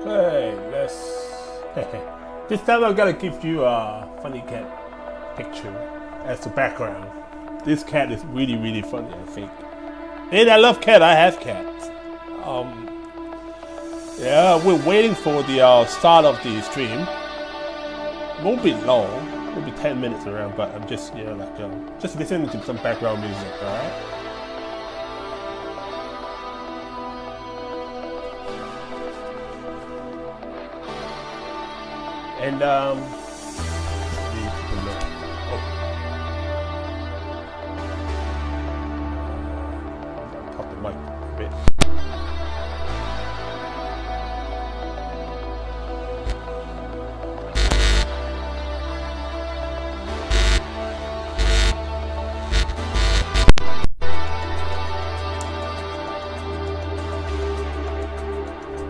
Hey, let's. This time I'm gonna give you a funny cat picture as the background. This cat is really, really funny, I think. And I love cat. I have cats. Yeah, we're waiting for the start of the stream. Won't be long. It'll be 10 minutes around, but I'm just just listening to some background music, alright? And pop the mic a bit.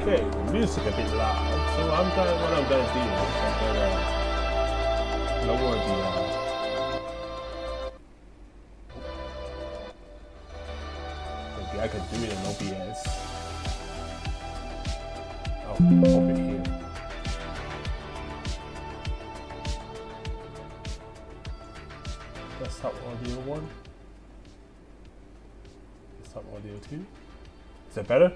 Okay, the music a bit loud, so what I'm gonna do is I'm gonna lower maybe I can do it in OBS. Oh, over here. Desktop audio 1. Desktop audio 2. Is that better?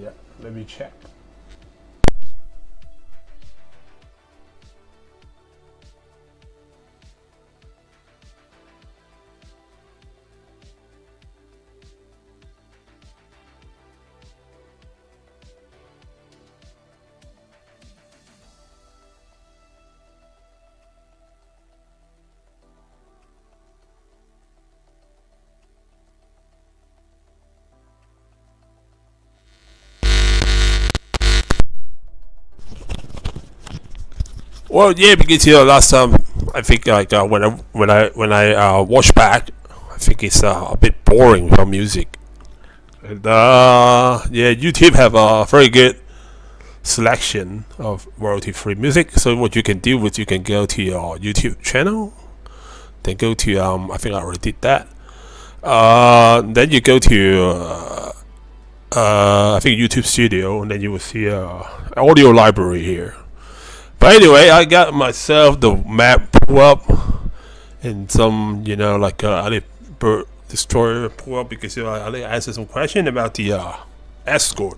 Yeah, let me check. Well, yeah, because last time I think when I watch back, I think it's a bit boring without music. And yeah, YouTube have a very good selection of royalty-free music. So what you can do is you can go to your YouTube channel, then go to I think I already did that. Then you go to I think YouTube Studio, and then you will see audio library here. But anyway, I got myself the map pull up and some, like bird destroyer pull up because I answer some question about the escort.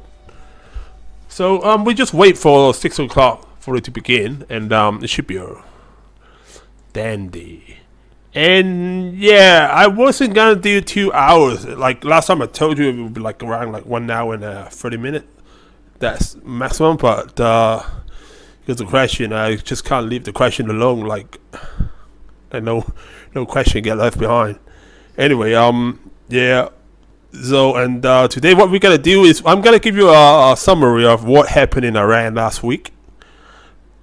So we just wait for 6 o'clock for it to begin, and it should be a dandy. And yeah, I wasn't gonna do 2 hours. Like last time I told you, it would be like around like 1 hour and 30 minutes. That's maximum, but because the question, I just can't leave the question alone. Like, no question get left behind. Anyway, yeah. So, and today what we're gonna do is I'm gonna give you a summary of what happened in Iran last week.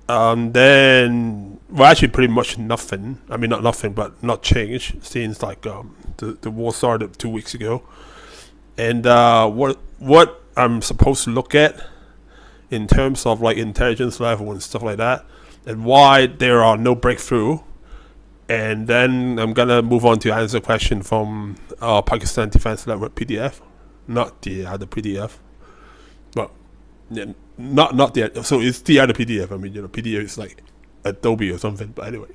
Then, well, actually, pretty much nothing. I mean, not nothing, but not changed since like the war started 2 weeks ago. And what I'm supposed to look at in terms of like intelligence level and stuff like that, and why there are no breakthrough. And then I'm gonna move on to answer a question from Pakistan Defense Network PDF, not the other PDF, but yeah, not the, so it's the other PDF. I mean, PDF is like Adobe or something. But anyway,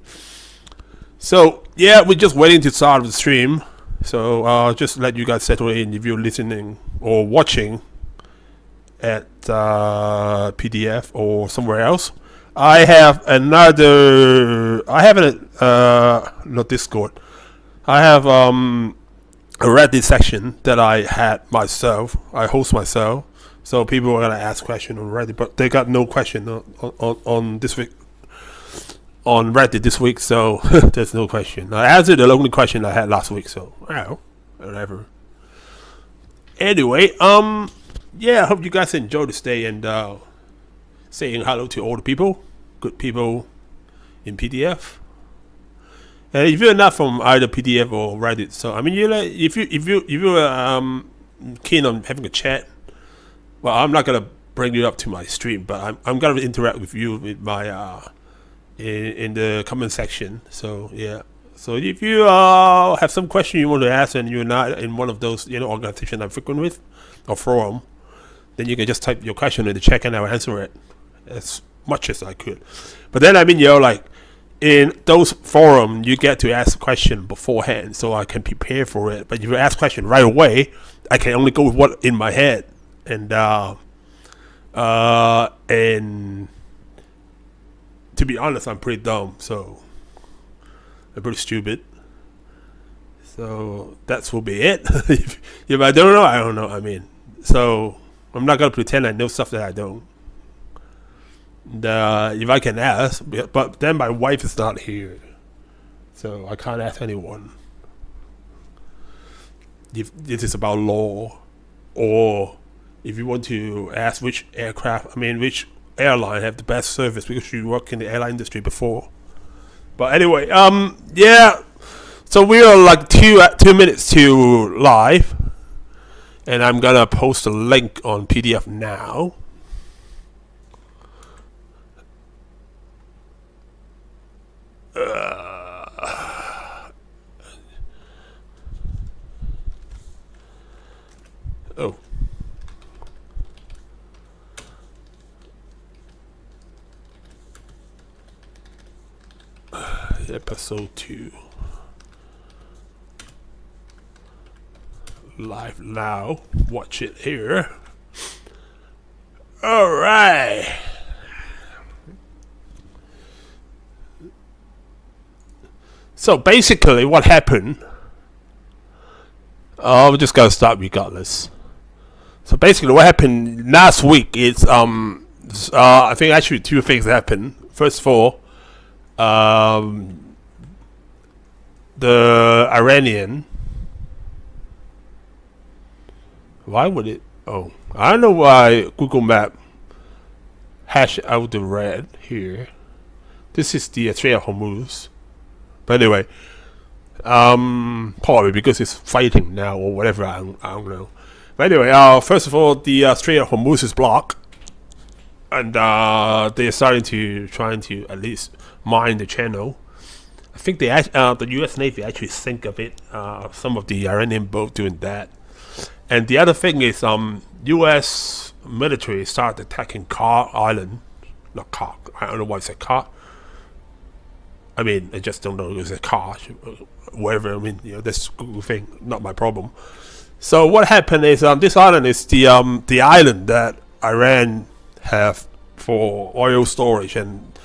so yeah, we're just waiting to start the stream. So just let you guys settle in if you're listening or watching at PDF or somewhere else. I have a not Discord. I have a Reddit section that I had myself. I host myself, so people are gonna ask questions on Reddit, but they got no question on this week on Reddit this week. So there's no question. I answered the only question I had last week. So whatever. Anyway, yeah, I hope you guys enjoy this day and saying hello to all the people, good people in PDF. And if you're not from either PDF or Reddit, so I mean, if you're keen on having a chat, well, I'm not gonna bring you up to my stream, but I'm gonna interact with you with my in the comment section. So yeah, So if you have some question you want to ask and you're not in one of those organizations I'm frequent with or forum, then you can just type your question in the chat and I'll answer it as much as I could. But then like in those forums you get to ask a question beforehand, so I can prepare for it. But if you ask question right away, I can only go with what in my head, and to be honest, I'm pretty dumb, so I'm pretty stupid. So that will be it. If I don't know, I don't know. So I'm not gonna pretend I know stuff that I don't. If I can ask, but then my wife is not here, so I can't ask anyone. If this is about law, or if you want to ask which which airline have the best service, because you work in the airline industry before. But anyway, yeah. So we are like 2 minutes to live, and I'm gonna post a link on PDF now. Oh. Episode 2. Live now. Watch it here. Alright. So basically what happened, we're just gonna start regardless. So basically what happened last week is I think actually two things happened. First of all, the Iranian, why would it, I don't know why Google Map hash out the red here. This is the Strait of Hormuz. But anyway, probably because it's fighting now or whatever, I don't know. But anyway, first of all, the Strait of Hormuz is blocked, and they're trying to at least mine the channel. I think the U.S. Navy actually sink of it. Some of the Iranian boat doing that, and the other thing is U.S. military started attacking Car Island, not Car. I don't know why it's a Car. I just don't know if it's a car, whatever. That's a Google thing, not my problem. So what happened is this island is the island that Iran have for oil storage, and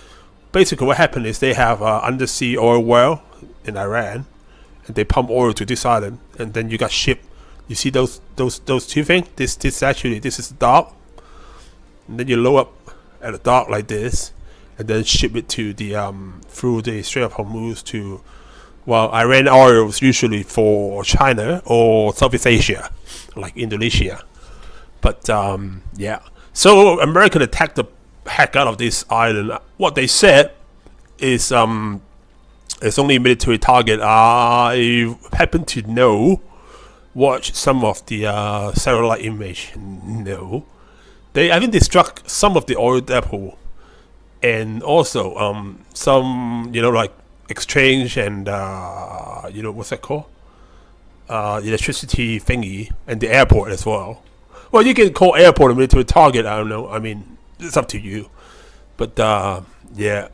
basically what happened is they have undersea oil well in Iran, and they pump oil to this island, and then you got ship. You see those two things? This is the dock, and then you load up at the dock like this, and then ship it to the through the Strait of Hormuz to, well, Iran oil is usually for China or Southeast Asia, like Indonesia. But yeah, so American attacked the heck out of this island. What they said is it's only a military target. I happen to watch some of the satellite image. No, I think they struck some of the oil depot, and also some like exchange and what's that called, electricity thingy, and the airport as well. Well, you can call airport a military target. I don't know. It's up to you. But yeah.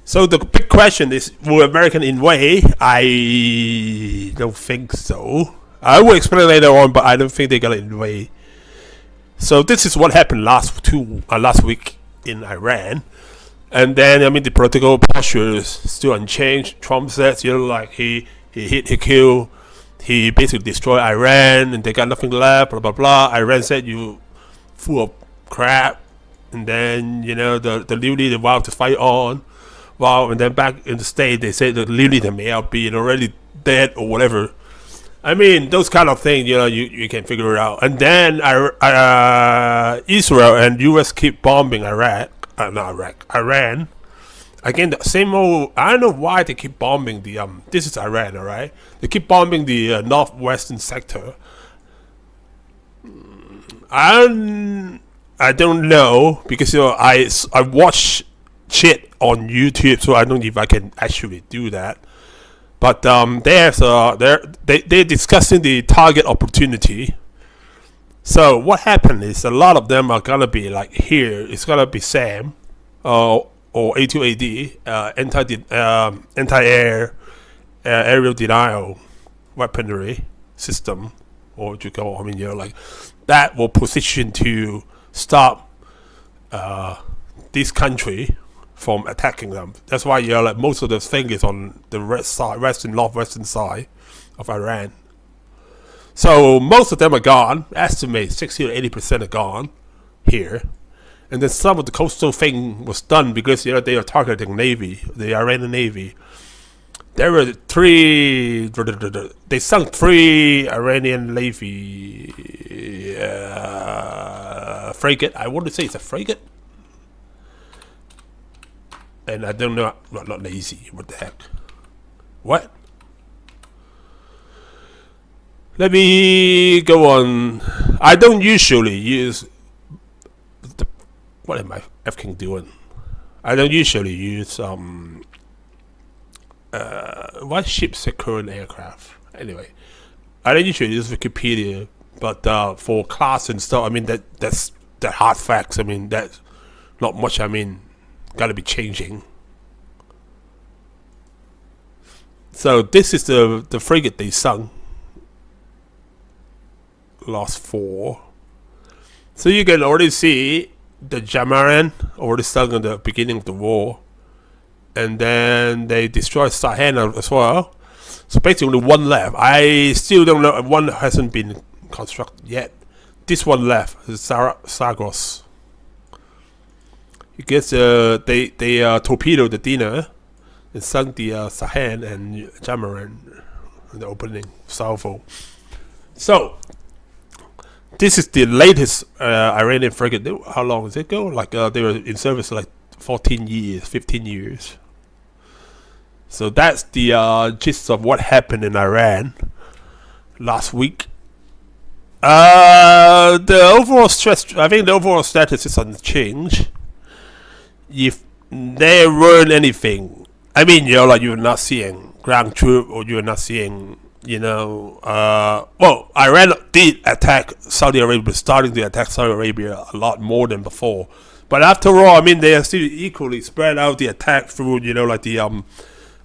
So the big question is, will American invade? I don't think so. I will explain later on, but I don't think they're gonna invade. So this is what happened last week in Iran. And then the political posture is still unchanged. Trump says he killed, he basically destroyed Iran, and they got nothing left. Blah blah blah. Iran said you full of crap, and then the new leader vowed to fight on. Wow, and then back in the state they said the new leader may have been already dead or whatever. Those kind of things, you can figure it out. And then Israel and U.S. keep bombing Iran. Again, the same old. I don't know why they keep bombing the. This is Iran, all right. They keep bombing the northwestern sector. I don't know, because I watch shit on YouTube, so I don't know if I can actually do that. But they're discussing the target opportunity. So what happened is a lot of them are gonna be like here. It's gonna be SAM, or A2AD, anti-air aerial denial weaponry system, or what you call. I mean, like that will position to stop this country from attacking them. That's why like most of the thing is on the northwestern side of Iran. So most of them are gone. Estimate 60 to 80% are gone here, and then some of the coastal thing was done because they are targeting Navy, the Iranian Navy. There were three. They sunk 3 Iranian Navy frigate. I want to say it's a frigate, and I don't know. Not lazy. What the heck? What? Let me go on. I don't usually use the. What am I Afghan doing? I don't usually use what ships are current aircraft. Anyway, I don't usually use Wikipedia, but for class and stuff, I mean that's hard facts. I mean that's not much. I mean, gotta be changing. So this is the frigate they sunk. Lost 4. So you can already see the Jhungary already sunk in the beginning of the war, and then they destroyed Sahan as well. So basically only one left. I still don't know. One hasn't been constructed yet. This one left is Sargos. I guess they torpedoed the Dina and sunk the Sahan and Jhungary in the opening salvo. So this is the latest Iranian frigate. How long does it go? Like they were in service like 14 years, 15 years. So that's the gist of what happened in Iran last week. The overall stress, I think the overall status is unchanged. If there weren't anything, I mean, like you're not seeing ground troop, or you're not seeing, well, Iran did attack Saudi Arabia, starting to attack Saudi Arabia a lot more than before. But after all, I mean, they are still equally spread out the attack through, like the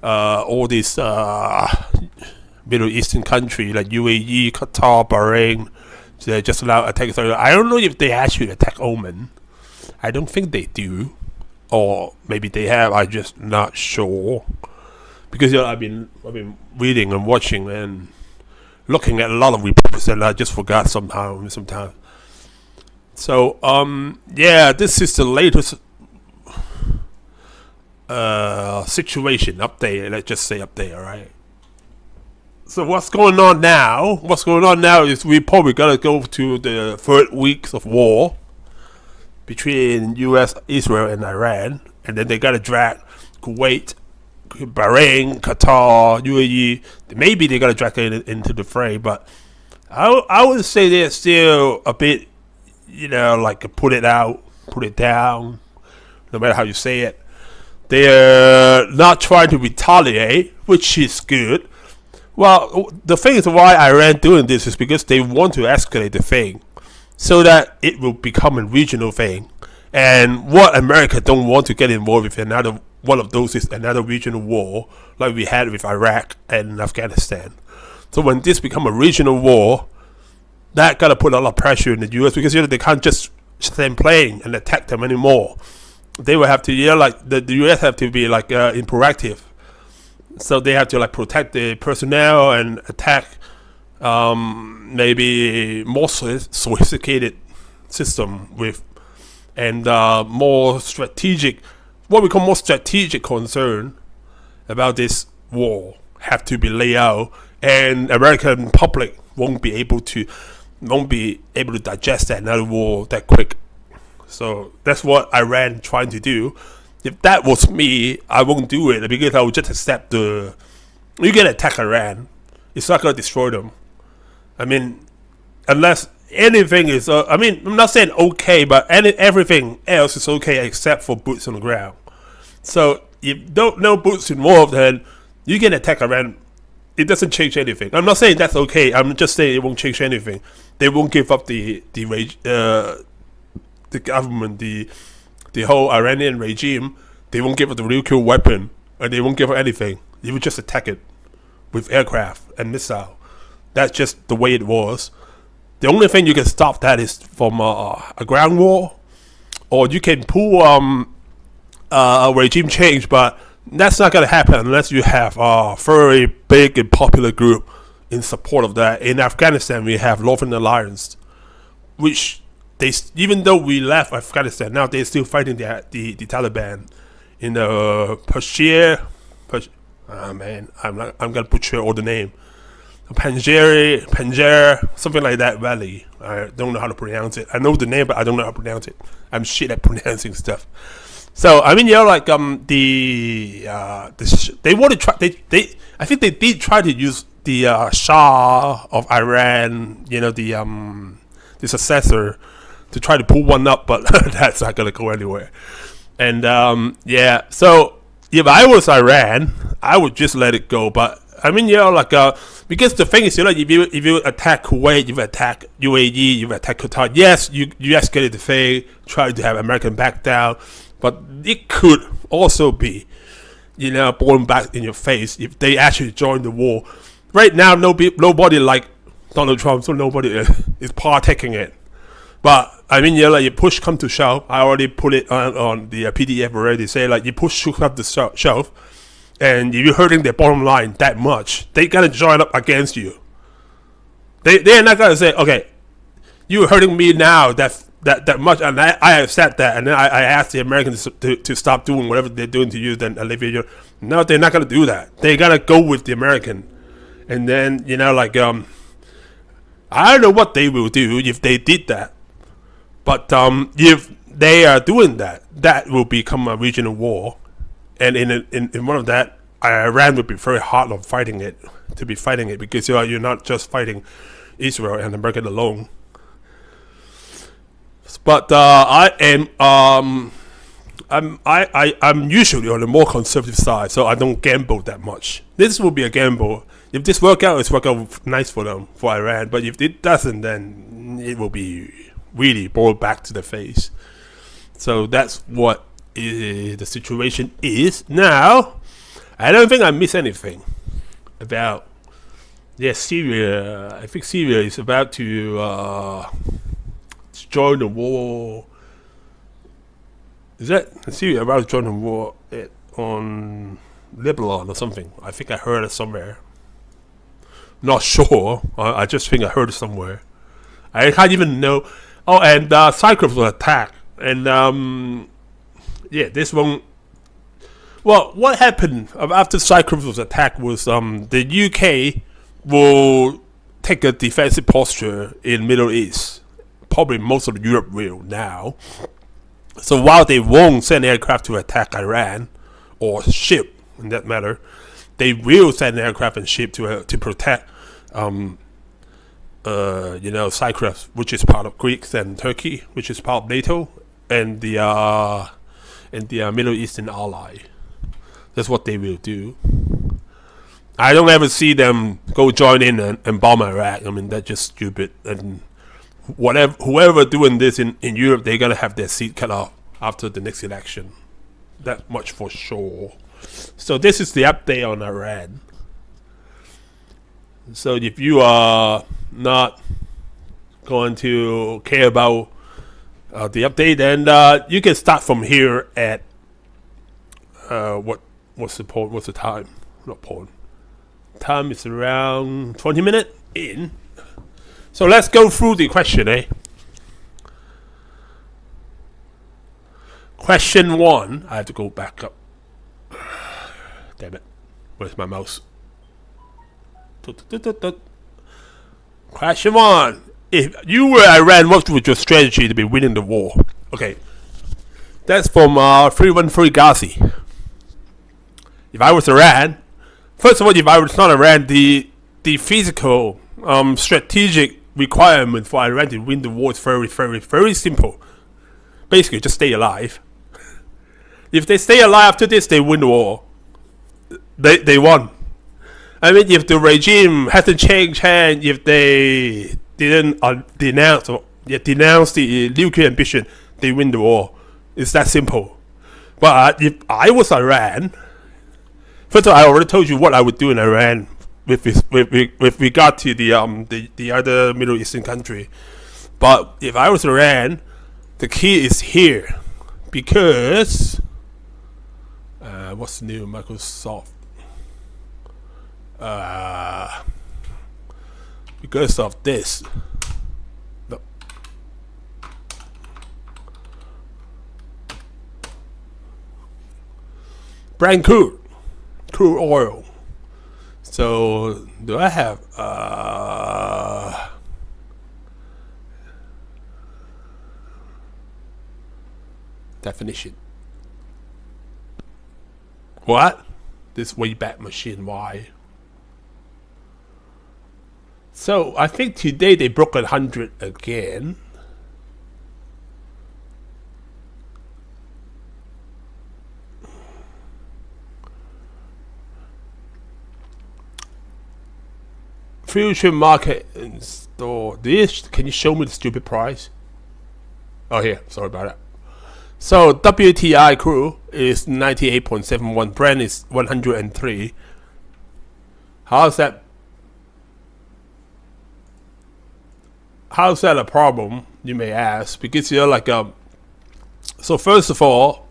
all these Middle Eastern countries like UAE, Qatar, Bahrain. So they just allow attack. I don't know if they actually attack Oman. I don't think they do, or maybe they have. I'm just not sure, because I've been reading and watching and looking at a lot of reports, and I just forgot sometimes. So yeah, this is the latest situation update. Let's just say update, all right. So what's going on now? What's going on now is we probably gotta go to the third weeks of war between U.S., Israel, and Iran, and then they gotta drag Kuwait, Bahrain, Qatar, UAE. Maybe they gotta drag it into the fray, but I would say they're still a bit, like put it out, put it down, no matter how you say it. They're not trying to retaliate, which is good. Well, the thing is why Iran doing this is because they want to escalate the thing so that it will become a regional thing. And what America don't want to get involved with another one of those is another regional war like we had with Iraq and Afghanistan. So when this become a regional war, that gotta put a lot of pressure in the US, because they can't just stand playing and attack them anymore. They will have to, like the US have to be like in proactive. So they have to like protect the personnel and attack maybe more sophisticated system with, and more strategic, what we call more strategic concern about this war have to be laid out, and American public won't be able to digest that another war that quick. So that's what Iran trying to do. If that was me, I won't do it, because I would just accept you can attack Iran. It's not going to destroy them. I mean, unless anything is, I'm not saying okay, but everything else is okay except for boots on the ground. So if no boots involved, then you can attack Iran it doesn't change anything. I'm not saying that's okay. I'm just saying it won't change anything. They won't give up the government, the whole Iranian regime. They won't give up the nuclear weapon, and they won't give up anything. They will just attack it with aircraft and missile. That's just the way it was. The only thing you can stop that is from a ground war, or you can pull a regime change, but that's not going to happen unless you have a very big and popular group in support of that. In Afghanistan, we have Northern Alliance, which even though we left Afghanistan, now they're still fighting the Taliban in the I'm gonna butcher all the name. Panjir, something like that valley. I don't know how to pronounce it. I know the name, but I don't know how to pronounce it. I'm shit at pronouncing stuff. So I mean, they want to try. I think they did try to use the Shah of Iran, the successor, to try to pull one up, but that's not gonna go anywhere. And so if I was Iran, I would just let it go. But I mean, because the thing is, if you attack Kuwait, you attack UAE, you attack Qatar. Yes, you escalate the thing, try to have American back down. But it could also be, blown back in your face if they actually join the war. Right now, nobody like Donald Trump, so nobody is partaking it. But I mean, you push come to shove. I already put it on the PDF already. Say you push come to shove, and if you're hurting their bottom line that much, they gotta join up against you. They're not gonna say, okay, you're hurting me now that much, and I accept that, and then I ask the Americans to stop doing whatever they're doing to you, then alleviate you. No, they're not gonna do that. They gotta go with the American, and then I don't know what they will do if they did that, but if they are doing that, that will become a regional war, and in one of that, Iran would be very hard on fighting it, because you're not just fighting Israel and America alone. But I'm usually on the more conservative side, so I don't gamble that much. This will be a gamble. If this work out, it's work out nice for them, for Iran. But if it doesn't, then it will be really brought back to the face. So that's what the situation is now. I don't think I miss anything about Syria. I think Syria is about to join the war. Is that Syria about to join the war on Lebanon or something? I think I heard it somewhere. Not sure. I just think I heard it somewhere. I can't even know. Oh, and Cyprus was attacked. And this one. Well, what happened after Cyprus was attacked was the UK will take a defensive posture in Middle East. Probably most of Europe will now. So while they won't send aircraft to attack Iran, or ship in that matter, they will send aircraft and ship to protect Cyprus, which is part of Greece, and Turkey, which is part of NATO, and the Middle Eastern ally. That's what they will do. I don't ever see them go join in and bomb Iraq. I mean, that's just stupid. And whoever doing this in Europe, they're gonna have their seat cut off after the next election. That much for sure. So this is the update on Iran. So if you are not going to care about the update, then you can start from here at what's the time? Not porn. Time is around 20 minutes in. So let's go through the question, Question 1. I have to go back up. Damn it. Where's my mouse? Question 1. If you were Iran, what would your strategy to be winning the war? Okay. That's from 313 Ghazi. If I was Iran, first of all, if I was not Iran, the physical, strategic requirement for Iran to win the war is very, very, very simple. Basically, just stay alive. If they stay alive after this, they win the war. They won. I mean, if the regime hasn't changed hands, if they didn't denounce the nuclear ambition, they win the war. It's that simple. But if I was Iran, first of all, I already told you what I would do in Iran with regard to the other Middle Eastern country. But if I was Iran, the key is here, because what's new? Microsoft. Because of this. No. Brand crude oil. So do I have definition? What? This Wayback Machine, why? So I think today they broke 100 again. Future market install this. Can you show me the stupid price? Oh, here. Sorry about that. So WTI crude is 98.71. Brent is 103. How's that a problem, you may ask? Because you're like so first of all,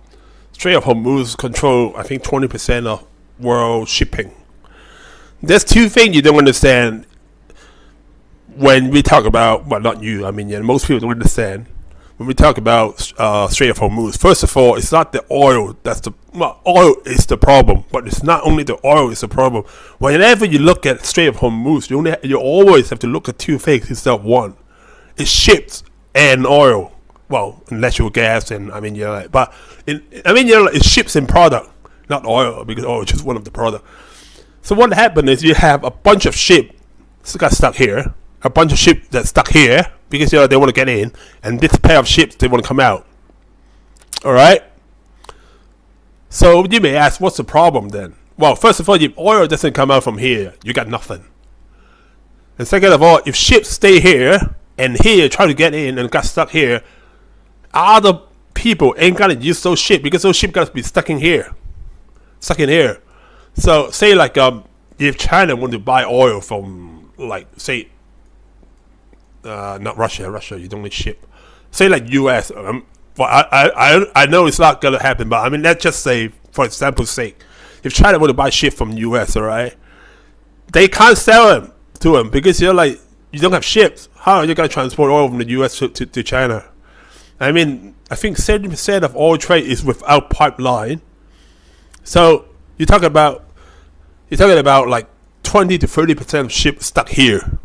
Strait of Hormuz control, I think, 20% of world shipping. There's two things you don't understand when we talk about, well, not you, I mean, yeah, most people don't understand when we talk about Strait of Hormuz. First of all, it's not the oil oil is the problem, but it's not only the oil is the problem. Whenever you look at Strait of Hormuz, you always have to look at two things instead of one. It's ships and oil. Well, natural gas and but it's ships and product, not oil, because oil is just one of the product. So what happened is you have a bunch of ships got stuck here, a bunch of ships that stuck here because they want to get in, and this pair of ships they want to come out. All right. So you may ask, what's the problem then? Well, first of all, if oil doesn't come out from here, you got nothing. And second of all, if ships stay here and here try to get in and got stuck here, other people ain't gonna use those ships because those ships gotta be stuck in here. So say like if China want to buy oil from, like, say not Russia, you don't need ship. Say like US. Well, I know it's not gonna happen, but I mean, let's just say, for example's sake, if China want to buy ship from US, all right, they can't sell them to them because you don't have ships. How are you gonna transport oil from the US to China? I mean, I think 70% of oil trade is without pipeline. So you're talking about like 20 to 30% of ships stuck here.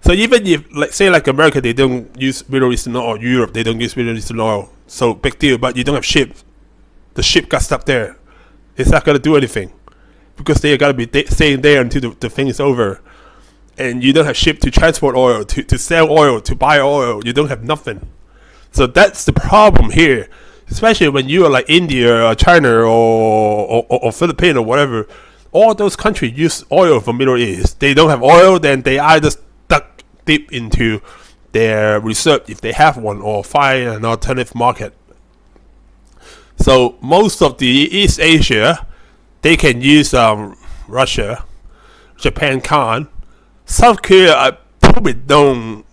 So even if, like, say like America, they don't use Middle Eastern oil, or Europe, they don't use Middle Eastern oil, so big deal. But you don't have ships. The ship got stuck there. It's not gonna do anything because they gotta be staying there until the thing is over. And you don't have ship to transport oil, to sell oil, to buy oil. You don't have nothing. So that's the problem here, especially when you are like India or China or Philippines or whatever. All those countries use oil from Middle East. They don't have oil, then they either stuck deep into their reserve if they have one, or find an alternative market. So most of the East Asia, they can use Russia. Japan can't. South Korea, I don't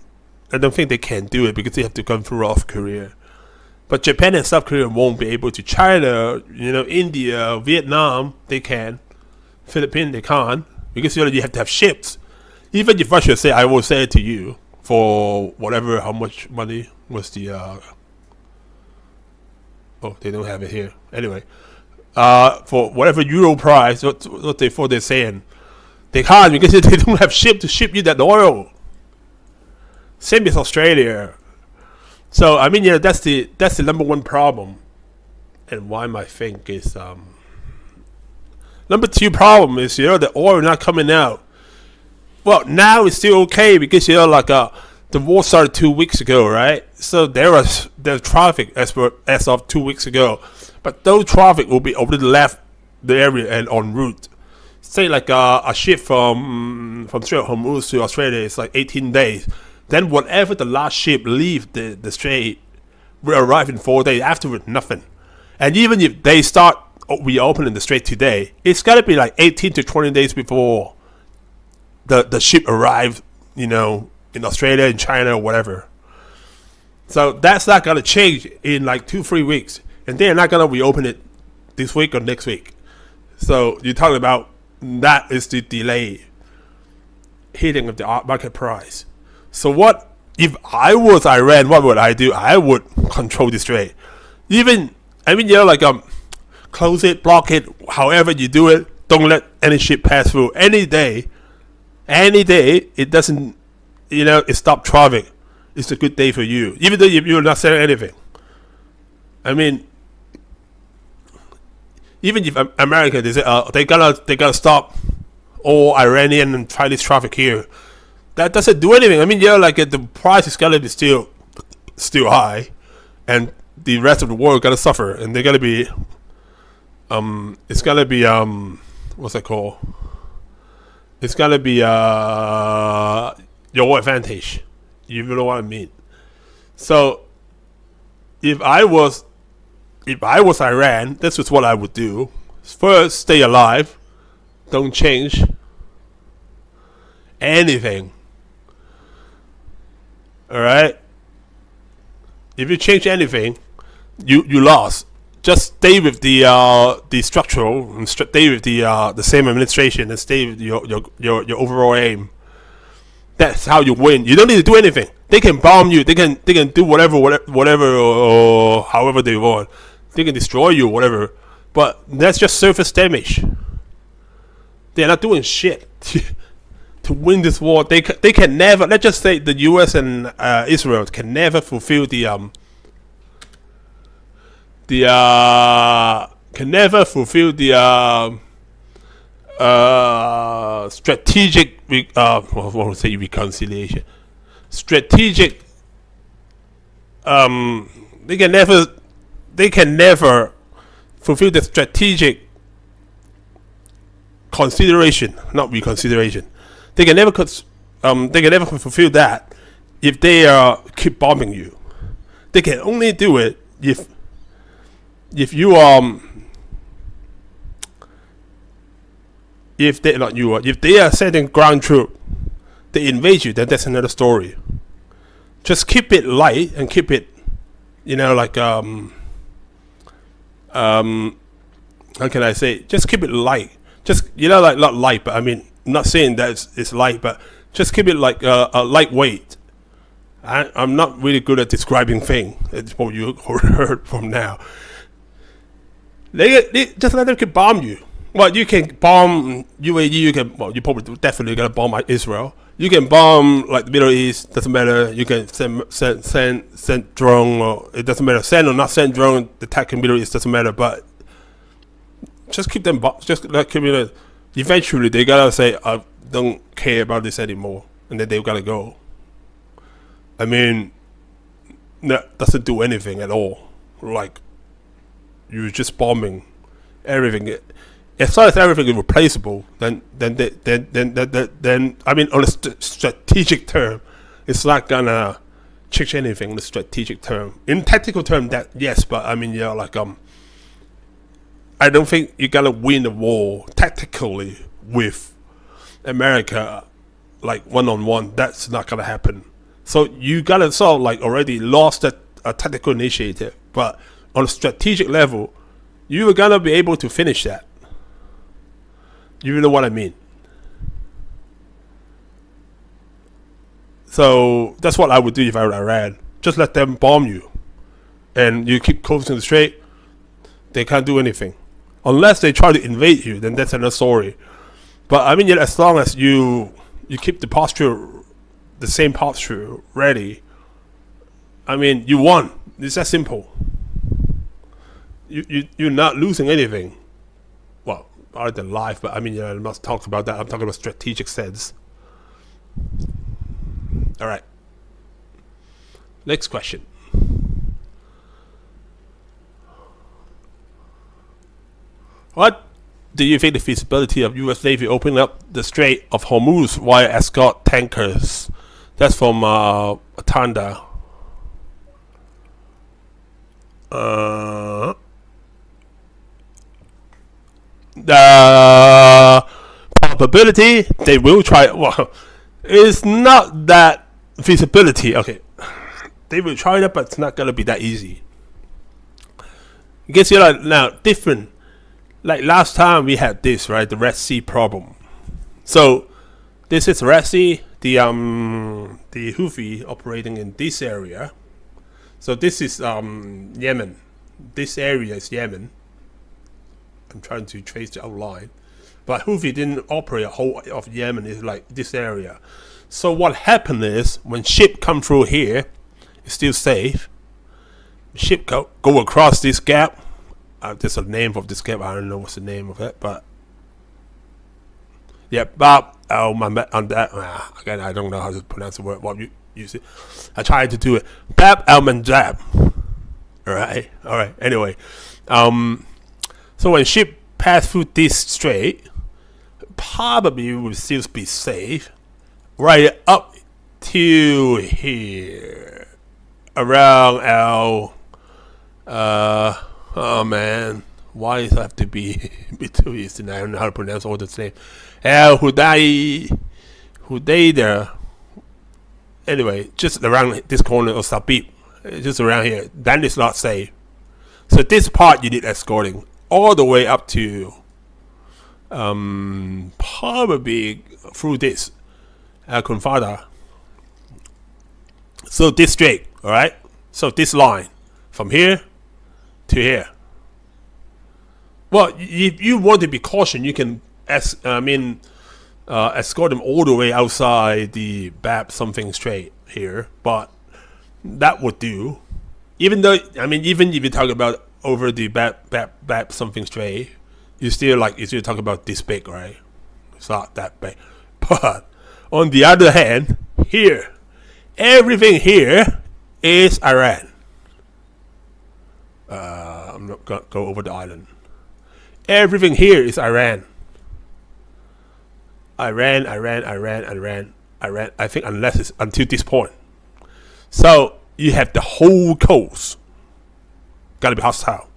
think they can do it because they have to come through North Korea. But Japan and South Korea won't be able to. China, India, Vietnam, they can. Philippines, they can't, because you have to have ships. Even if Russia say, I will sell it to you for whatever, how much money was the they don't have it here. Anyway, for whatever euro price, what they're saying, they can't because they don't have ship to ship you that oil. Same with Australia. So I mean, that's the number one problem, and why my think is number two problem is the oil not coming out. Well, now it's still okay because the war started 2 weeks ago, right? So there's traffic as of 2 weeks ago, but those traffic will be already left the area and en route. say like a ship from Strait of Hormuz to Australia is like 18 days. Then whatever the last ship leave the strait will arrive in 4 days. Afterward, nothing. And even if they start reopening the strait today, it's gotta be like 18 to 20 days before the ship arrives, in Australia, in China, or whatever. So that's not gonna change in like 2-3 weeks, and they're not gonna reopen it this week or next week. So you're talking about that is the delay hitting of the market price. So what if I was Iran? What would I do? I would control the strait. Close it, block it, however you do it. Don't let any ship pass through. Any day it doesn't, it stopped traffic. It's a good day for you, even though you're not selling anything. I mean, even if America, they say they gotta stop all Iranian and Chinese traffic here, that doesn't do anything. I mean, the price is gonna be still high, and the rest of the world gonna suffer, and they're gonna be it's gonna be what's that called? It's gonna be your advantage. You know what I mean? So if I was Iran, this is what I would do. First, stay alive. Don't change anything. Alright? If you change anything, you lost. Just stay with the structural, and stay with the same administration, and stay with your overall aim. That's how you win. You don't need to do anything. They can bomb you. They can do whatever, or however they want. They can destroy you, whatever. But that's just surface damage. They're not doing shit to win this war. They can never. Let's just say the U.S. and Israel can never fulfill the strategic I want to say reconciliation. Strategic. They can never fulfill the strategic consideration, not reconsideration. They can never fulfill that if they keep bombing you. They can only do it if you if they are sending ground troop, they invade you, then that's another story. Just keep it light and keep it, how can I say? Just keep it light. Just not light, but I mean, I'm not saying that it's light, but just keep it like a lightweight. I'm not really good at describing things. It's what you heard from now. They just let them keep bomb you. Well, you can bomb UAE. You probably definitely gonna bomb Israel. You can bomb like the Middle East. Doesn't matter. You can send drone, or it doesn't matter. Send or not send drone attacking Middle East doesn't matter. But just keep them. Just like keep it. Eventually, they gotta say, "I don't care about this anymore," and then they gotta go. I mean, that doesn't do anything at all. Like, you're just bombing everything. As long as everything is replaceable, then I mean, on a strategic term, it's not gonna change anything. On the strategic term, in tactical term, that yes, but I mean, I don't think you're gonna win the war tactically with America, like one-on-one. That's not gonna happen. So you gotta sort of like already lost that tactical initiative, but on a strategic level, you are gonna be able to finish that. You know what I mean? So that's what I would do if I were Iran. Just let them bomb you, and you keep closing the strait. They can't do anything unless they try to invade you. Then that's another story. But I mean, as long as you keep the same posture ready, I mean, you won. It's that simple. You're not losing anything. Well, other than life, but I mean, I'm not talking about that. I'm talking about strategic sense. All right. Next question. What do you think the feasibility of U.S. Navy opening up the Strait of Hormuz via escort tankers? That's from Tanda. The probability they will try. Well, it's not that feasibility. Okay, they will try it, but it's not gonna be that easy. Because you're like now different. Like last time we had this, right? The Red Sea problem. So this is Red Sea. The Houthi operating in this area. So this is Yemen. This area is Yemen. I'm trying to trace the outline, but Houthi didn't operate a whole of Yemen. It's like this area. So what happened is when ship come through here, it's still safe. Ship go across this gap. There's a name of this gap. I don't know what's the name of it, but yeah, Bab al Mandab. Again, I don't know how to pronounce the word. What you use it? I tried to do it. Bab al Mandab. All right. Anyway, so when ship pass through this strait, probably will still be safe, right up to here, around our. Oh man, why does it have to be Middle East? And I don't know how to pronounce all the names. El Hudaydah. Anyway, just around this corner of Sabib, just around here. Then it's not safe. So this part you need escorting all the way up to probably through this Al Khunfada. So this strait, all right. So this line from here to here. Well, if you want to be cautious, you can escort them all the way outside the Bab something strait here, but that would do. Even though, even if you talk about over the Bab something strait, you still talk about this big, right? It's not that big. But on the other hand, here, everything here is Iran. I'm not gonna go over the island. Everything here is Iran. Iran. I think unless it's until this point. So you have the whole coast gotta be hostile.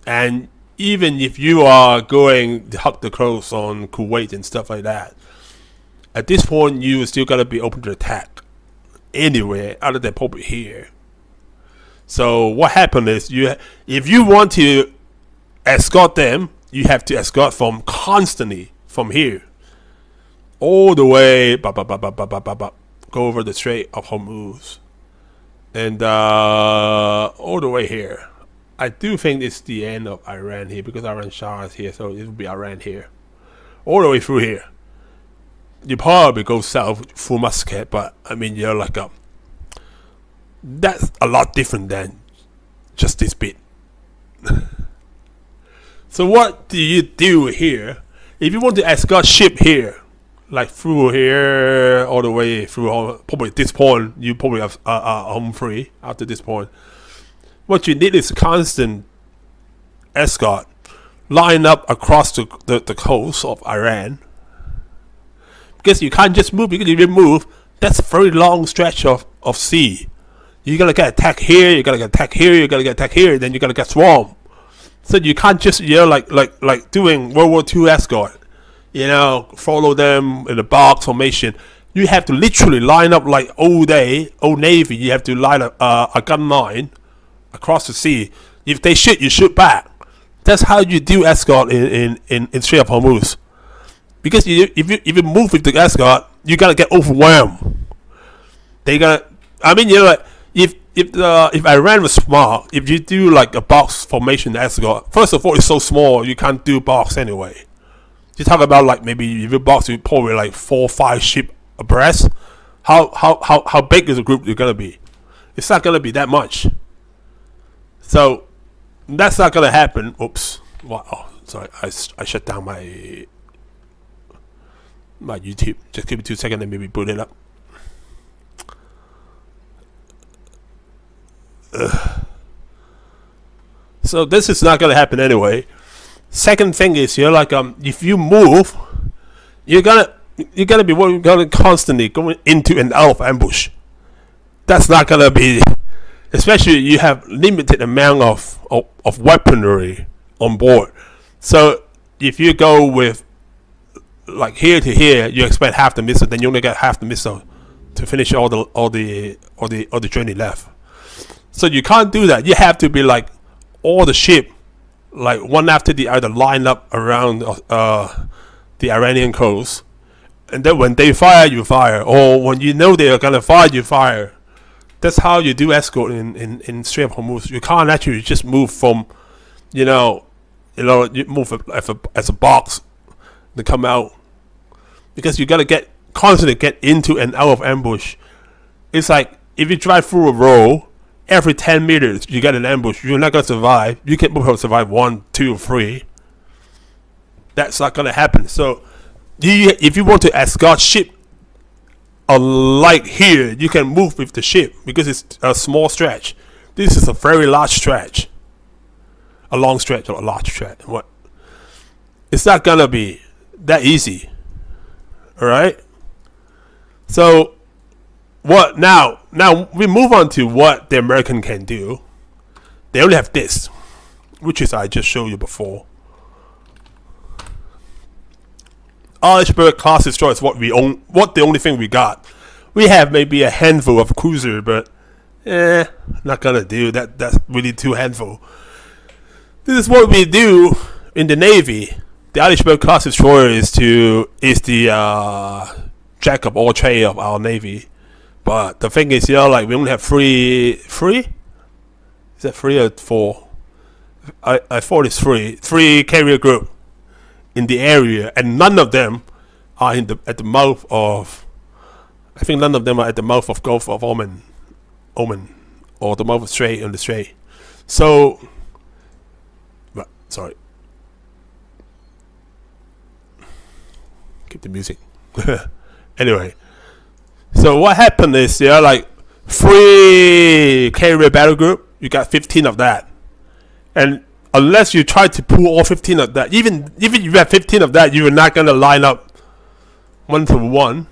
And even if you are going to hug the coast on Kuwait and stuff like that, at this point you still gotta be open to attack anywhere other than probably here. So what happened is if you want to escort them, you have to escort from constantly from here all the way go over the Strait of Hormuz and all the way here. I do think it's the end of Iran here because Iran Shah is here, so it will be Iran here all the way through here. You probably go south through Muscat, but you're like that's a lot different than just this bit. So what do you do here? If you want to escort ship here, like through here, all the way through, probably this point, you probably have home free after this point. What you need is constant escort, line up across the coast of Iran. Because you can't just move, because if you move, that's a very long stretch of sea. You're gonna get attacked here, you're gonna get attacked here, you're gonna get attacked here, then you're gonna get swarmed. So you can't just like doing World War II escort, follow them in a box formation. You have to literally line up like old Navy. You have to line up a gun line across the sea. If they shoot, you shoot back. That's how you do escort in Strait of Hormuz. Because if you move with the escort, you're gonna get overwhelmed. They gonna, if Iran was smart, if you do like a box formation escort, first of all, it's so small you can't do box anyway. You talk about like maybe if you box, you probably like 4 or 5 ship abreast. How big is the group you're gonna be? It's not gonna be that much. So that's not gonna happen. Oops. Wow. Sorry, I shut down my YouTube. Just give me 2 seconds and maybe boot it up. So this is not going to happen anyway. Second thing is, if you move, you're gonna be gonna constantly going into and out of ambush. That's not gonna be, especially you have limited amount of weaponry on board. So if you go with like here to here, you expect half the missile, then you only get half the missile to finish all the journey left. So you can't do that. You have to be like all the ship, like one after the other, line up around the Iranian coast, and then when they fire, you fire, or when you know they are gonna fire, you fire. That's how you do escort in Strait of Hormuz. You can't actually just move from, you move as a box to come out, because you gotta constantly get into and out of ambush. It's like if you drive through a road, every 10 meters you get an ambush. You're not gonna survive. You can't survive 1, 2, or 3. That's not gonna happen. So if you want to escort ship, like here, you can move with the ship because it's a small stretch. This is a very large stretch, a long stretch or a large stretch. What? It's not gonna be that easy. All right. So what now? Now we move on to what the American can do. They only have this, which is I just showed you before. Iceberg class destroyer is what we own. What the only thing we got. We have maybe a handful of cruiser, but not gonna do that. That's really too handful. This is what we do in the Navy. The Iceberg class destroyer is the jack of all trades of our Navy. But the thing is, we only have three. Is that 3 or 4? I thought it's 3. 3 carrier group in the area, and none of them are at the mouth of. I think none of them are at the mouth of Gulf of Oman, or the mouth of Strait on the Strait. So, sorry. Keep the music. Anyway, so what happened is like 3 carrier battle group. You got 15 of that, and unless you try to pull all 15 of that, even you have 15 of that, you are not gonna line up 1-to-1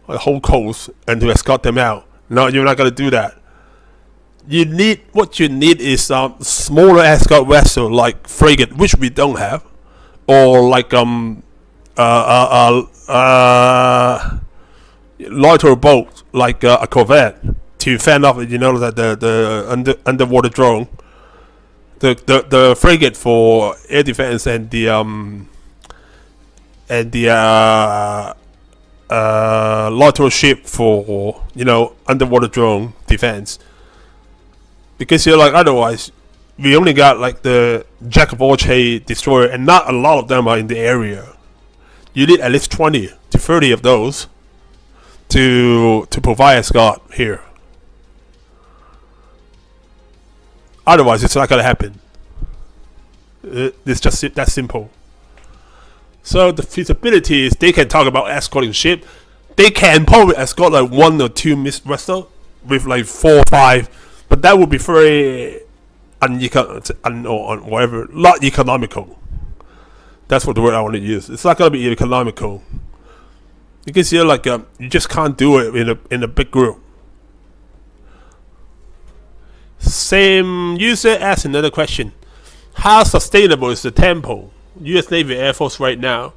a whole coast and to escort them out. No, you're not gonna do that. What you need is smaller escort vessel like frigate, which we don't have, or like lighter boat like a corvette to fend off, the underwater drone. The frigate for air defense, and the lighter ship for underwater drone defense. Because otherwise we only got like the jack of all trades destroyer, and not a lot of them are in the area. You need at least 20 to 30 of those to provide escort here. Otherwise, it's not gonna happen. It's just that simple. So the feasibility is they can talk about escorting ship. They can probably escort like 1 or 2 missed vessels with like 4 or 5, but that would be very not economical. That's what the word I want to use. It's not gonna be economical because you just can't do it in a big group. Same user asks another question. How sustainable is the tempo? U.S. Navy Air Force right now.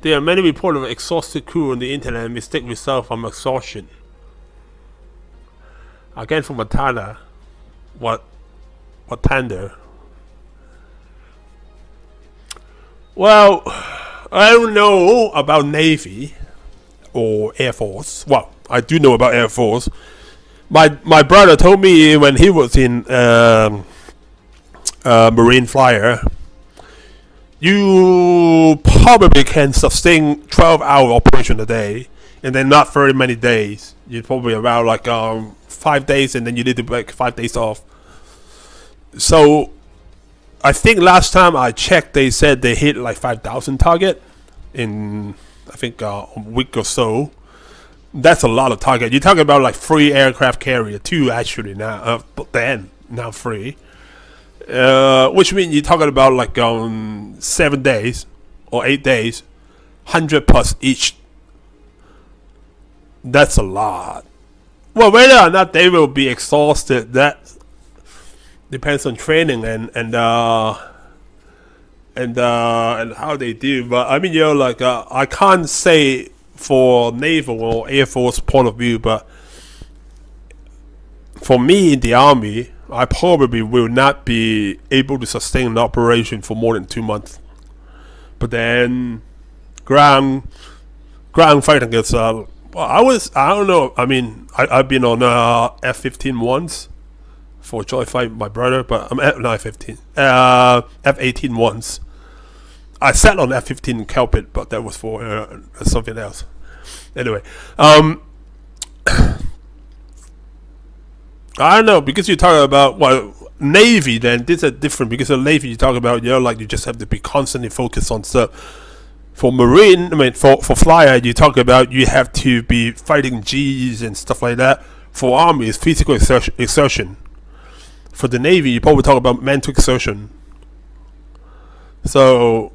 There are many reports of exhausted crew on the internet and mistake result from exhaustion. Again from Montana. What tender? Well, I don't know about Navy or Air Force. Well, I do know about Air Force. My brother told me when he was in Marine Flyer, you probably can sustain 12-hour operation a day, and then not very many days. You're probably around like 5 days, and then you need to break 5 days off. So I think last time I checked, they said they hit like 5,000 target in I think a week or so. That's a lot of target. You're talking about like 3 aircraft carrier, 2 actually now. But then now 3, Which means you're talking about like 7 days or 8 days, 100 plus each. That's a lot. Well, whether or not they will be exhausted, that depends on training and how they do. But I mean, like I can't say for naval or air force point of view, but for me in the army, I probably will not be able to sustain an operation for more than 2 months. But then ground fighting is well, I don't know. I mean, I've been on F-15 once for joy fight with my brother, but I'm at F-15, F-18 once. I sat on F-15 in Kelpit, but that was for something else. Anyway, I don't know, because you talk about Navy. Then this is different, because of Navy you talk about like you just have to be constantly focused on stuff. For Marine, I mean for flyer, you talk about you have to be fighting G's and stuff like that. For Army, it's physical exertion. For the Navy, you probably talk about mental exertion. So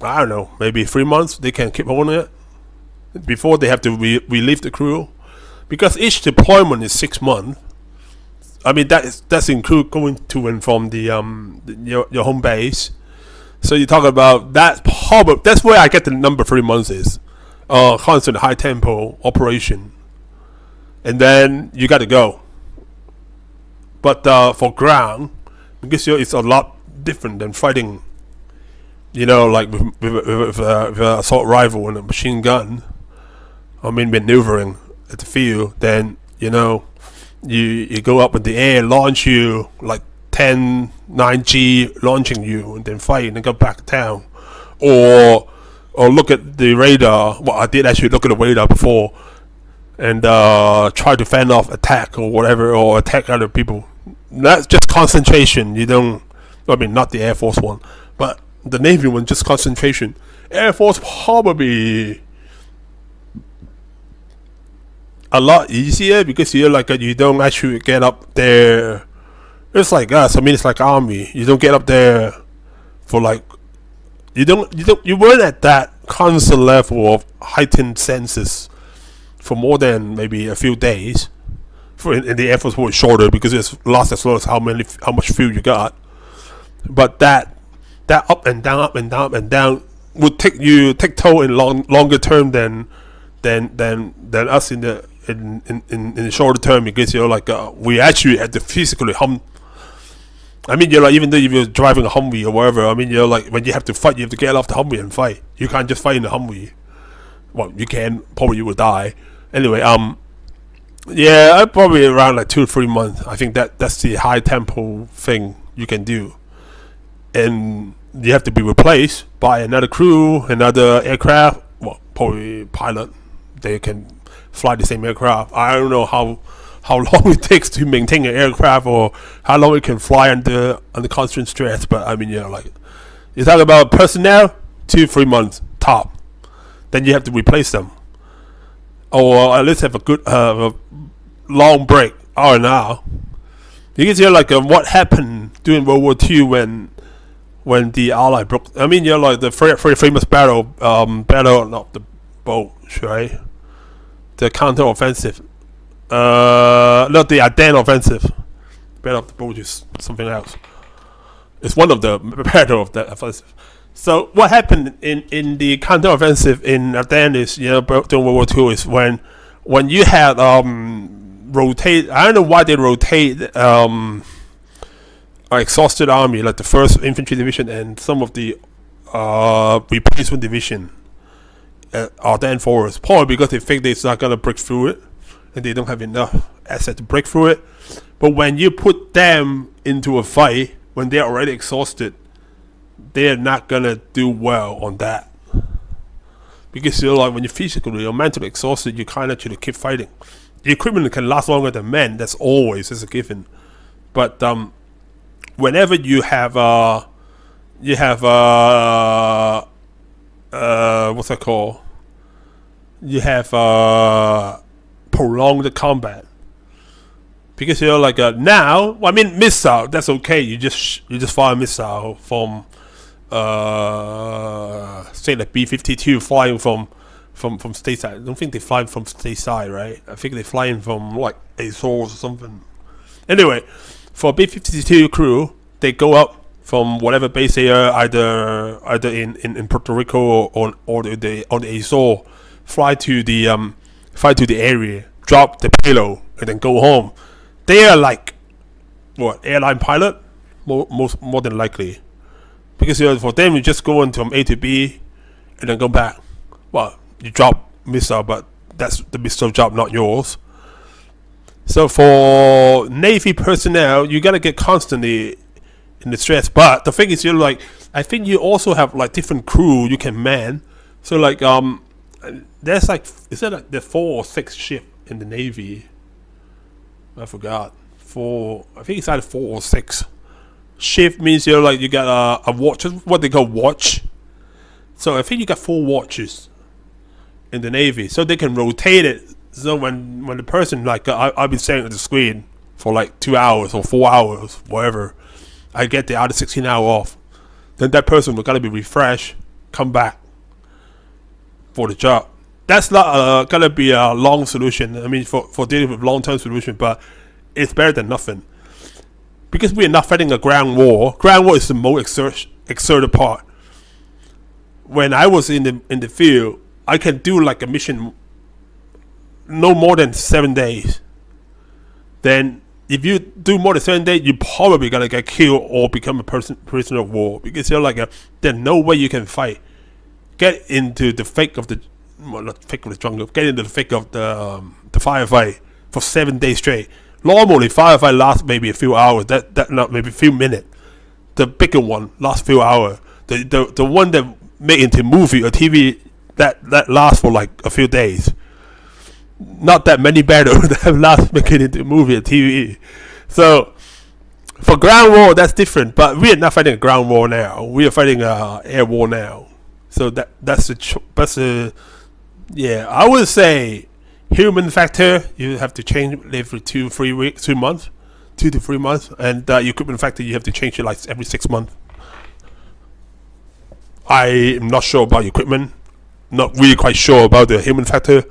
I don't know, maybe 3 months they can keep holding it before they have to relieve the crew, because each deployment is 6 months. I mean that's include going to and from the your home base. So you talk about that. That's where I get the number 3 months is constant high tempo operation, and then you got to go. But for ground, because it's a lot different than fighting. Like with an assault rifle and a machine gun. I mean, maneuvering at the field. Then you go up in the air, launch you like 9G launching you, and then fight and then go back down, or look at the radar. Well, I did actually look at the radar before, and try to fend off attack or whatever, or attack other people. That's just concentration. You don't. I mean, not the Air Force one, but the Navy one, just concentration. Air Force probably a lot easier, because you don't actually get up there. It's like us. I mean, it's like Army. You don't get up there for you weren't at that constant level of heightened senses for more than maybe a few days. In the Air Force was shorter, because it's lost as well as how much fuel you got. But that up and down, up and down, up and down would take toll in longer term than us in the shorter term, because we actually had to physically hum. I mean, even though if you're driving a Humvee or whatever, I mean, when you have to fight, you have to get off the Humvee and fight. You can't just fight in the Humvee. Well, you can, probably you will die. Anyway, yeah, probably around like 2 or 3 months. I think that's the high tempo thing you can do, and you have to be replaced by another crew, another aircraft. Well, probably pilot. They can fly the same aircraft. I don't know how long it takes to maintain an aircraft, or how long it can fly under constant stress. But I mean, you talk about personnel, 2-3 months top. Then you have to replace them, or at least have a good long break. Oh, now you can see what happened during World War II when the Allies broke. I mean, the very famous battle of the boats, right? The counter-offensive. Not the Ardennes offensive. Battle of the Bulge is something else. It's one of the battle of the offensive. So what happened in the counter-offensive in Ardennes, during World War II, is when you had rotate. I don't know why they rotate an exhausted army, like the 1st Infantry Division and some of the replacement division at Ardennes Forest. Probably because they think they're not gonna break through it, and they don't have enough asset to break through it. But when you put them into a fight when they're already exhausted, they're not gonna do well on that, because when you're physically or mentally exhausted, you kind of should keep fighting. The equipment can last longer than men. That's always a given. But whenever you have what's that called? You have prolonged combat. When you have prolonged combat, you have to because like now. I mean, missile that's okay. You just fire a missile from say like B-52 flying from stateside. I don't think they fly from stateside, right? I think they flying from like Azores or something. Anyway, for B-52 crew, they go up from whatever base they are, either in Puerto Rico or on the Azores, fly to the area, drop the payload, and then go home. They are like what, airline pilot, more than likely, because for them you just go into from A to B, and then go back. Well, you drop missile, but that's the missile job, not yours. So for Navy personnel, you gotta get constantly in the stress. But the thing is, you're like, I think you also have like different crew you can man. So like there's like, is that like the 4 or 6 ship in the Navy? I forgot. I think it's either 4 or 6. Shift means you're like, you got a watch, what they call watch. So I think you got 4 watches in the Navy, so they can rotate it. So when the person, like I've been staring at the screen for like 2 hours or 4 hours, whatever, I get the other 16 hour off. Then that person will gotta be refreshed, come back for the job. That's not gonna be a long solution. I mean, for dealing with long-term solution, but it's better than nothing. Because we are not fighting a ground war. Ground war is the most exerted part. When I was in the field, I can do like a mission no more than 7 days. Then if you do more than 7 days, you're probably gonna get killed or become a prisoner of war, because you're like there's no way you can fight. Get into the thick of the not thick of the jungle. Get into the thick of the firefight for 7 days straight. Normally, firefight lasts maybe a few hours. That not maybe a few minutes. The bigger one lasts a few hours. The one that made into movie or TV that lasts for like a few days. Not that many battles that have last making it into movie or TV. So for ground war, that's different. But we are not fighting a ground war now. We are fighting a air war now. So that's a yeah. I would say human factor, you have to change every 2 months, 2 to 3 months, and equipment factor, you have to change it like every 6 months. I am not sure about equipment, not really quite sure about the human factor,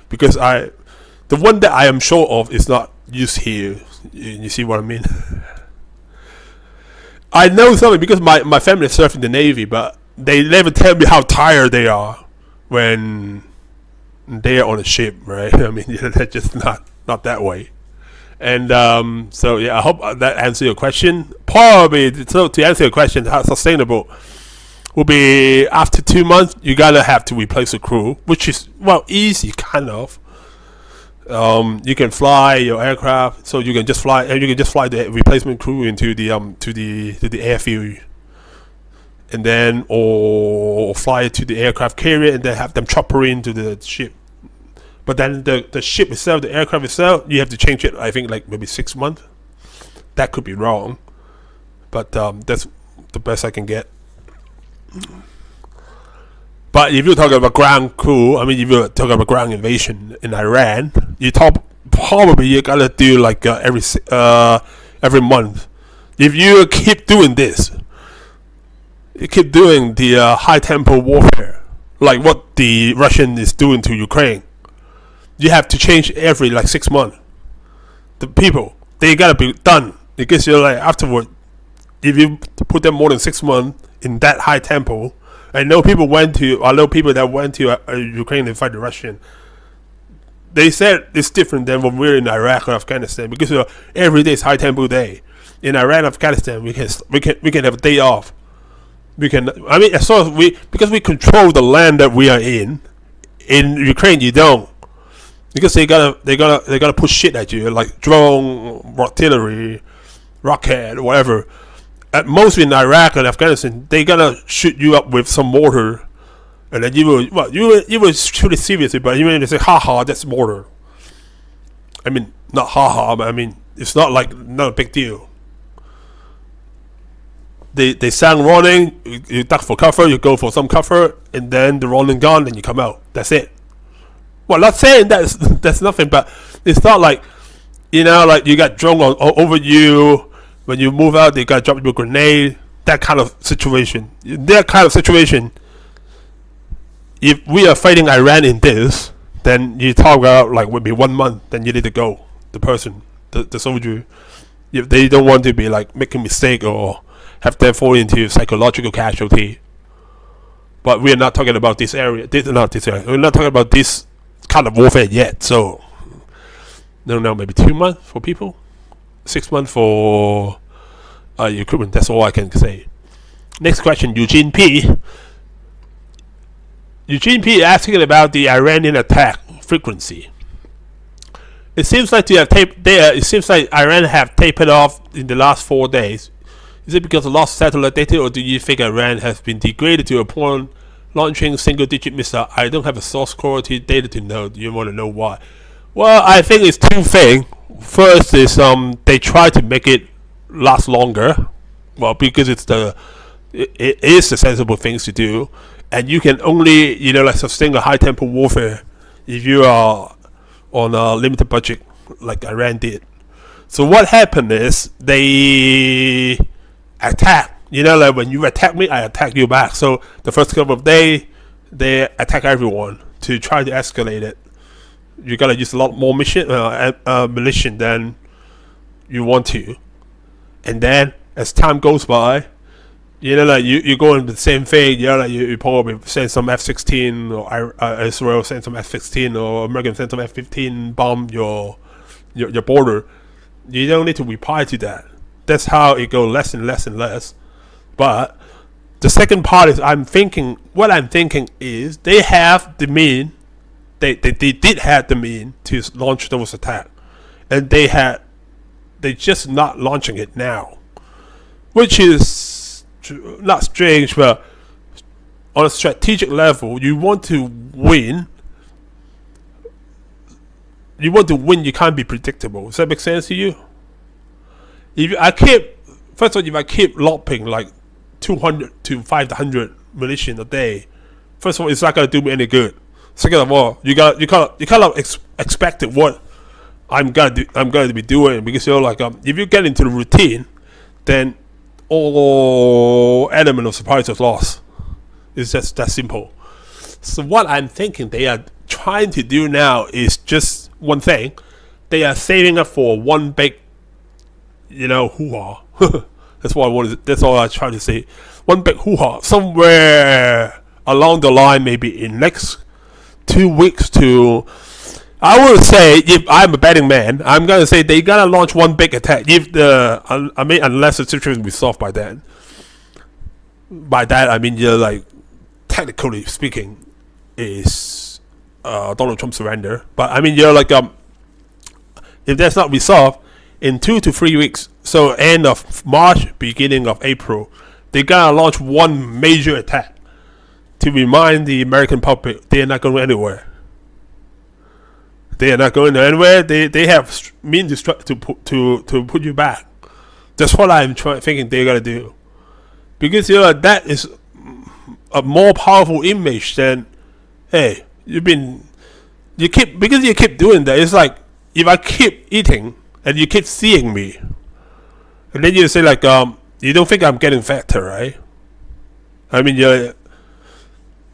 because the one that I am sure of is not used here. You see what I mean? I know something because my family served in the Navy, but they never tell me how tired they are when they are on a ship, right? I mean, they're just not that way. And so yeah, I hope that answers your question. Probably, so to answer your question, how sustainable will be after 2 months, you gotta have to replace the crew, which is, well, easy kind of. You can fly your aircraft, so you can just fly the replacement crew into the to the airfield, and then or fly it to the aircraft carrier and then have them chopper into the ship. But then the ship itself, the aircraft itself, you have to change it, I think, like maybe 6 months. That could be wrong, but that's the best I can get. But if you're talking about ground crew, I mean, if you're talking about ground invasion in Iran, probably you gotta do like every month. If you keep doing this, you keep doing the high tempo warfare, like what the Russian is doing to Ukraine. You have to change every like 6 months. The people, they gotta be done, because you're like afterward. If you put them more than 6 months in that high tempo, I know people that went to Ukraine to fight the Russian. They said it's different than when we're in Iraq or Afghanistan, because every day is high tempo day. In Iran, Afghanistan, we can have a day off. We can, I mean, as long as because we control the land that we are in. In Ukraine, you don't, because they gotta push shit at you, like drone, artillery, rocket, whatever. At most in Iraq and Afghanistan, they gonna shoot you up with some mortar, and then you will shoot it seriously, but you may say, haha, that's mortar. I mean, not haha, but I mean, it's not a big deal. They sound running, you duck for cover, you go for some cover, and then the rolling gone, and you come out. That's it. Well, not saying that's nothing, but it's not like You know, like you got drone over you. When you move out, they got drop you a grenade. That kind of situation. That kind of situation. If we are fighting Iran in this, then you talk about like maybe 1 month. Then you need to go. The person, the soldier, if they don't want to be like making mistake or have them fall into psychological casualty. But we are not talking about this area. Not this area. We're not talking about this kind of warfare yet. So, no, maybe 2 months for people, 6 months for equipment. That's all I can say. Next question, Eugene P. Eugene P. asking about the Iranian attack frequency. It seems like it seems like Iran have tapered off in the last 4 days. Is it because of lost satellite data, or do you think Iran has been degraded to a point launching single-digit missile? I don't have a source quality data to know. Do you want to know why? Well, I think it's two things. First is they try to make it last longer. Well, because it is the sensible things to do, and you can only like sustain a high tempo warfare if you are on a limited budget like Iran did. So what happened is they attack. Like when you attack me, I attack you back. So the first couple of days, they attack everyone to try to escalate it. You gotta use a lot more munition than you want to, and then as time goes by, like you go into the same thing. Like you probably send some F-16 or Israel send some F-16 or American send some F-15 bomb your border. You don't need to reply to that. That's how it goes less and less and less. But the second part is what I'm thinking is they have the mean. They did have the mean to launch those attacks, and they just not launching it now, which is not strange. But on a strategic level, you want to win. You can't be predictable. Does that make sense to you? If I keep lopping like 200 to 500 munition a day, first of all, it's not gonna do me any good. Second of all, you kind of expected what I'm going to be doing, because if you get into the routine, then all element of surprise is lost. It's just that simple. So what I'm thinking they are trying to do now is just one thing. They are saving up for one big, hoo-ha. That's what I wanted. That's all I try to say. One big hoo-ha somewhere along the line, maybe in next 2 weeks to, I would say, if I'm a betting man, I'm gonna say they gotta launch one big attack. Unless the situation will be solved by then. By that I mean, like technically speaking, is Donald Trump surrender. But I mean, if that's not resolved in 2 to 3 weeks, so end of March, beginning of April, they gotta launch one major attack to remind the American public they are not going anywhere. They are not going anywhere. They have means to put you back. That's what I'm thinking they're gonna do, because that is a more powerful image than, hey, you keep doing that. It's like if I keep eating and you keep seeing me, and then you say like you don't think I'm getting fatter, right? I mean,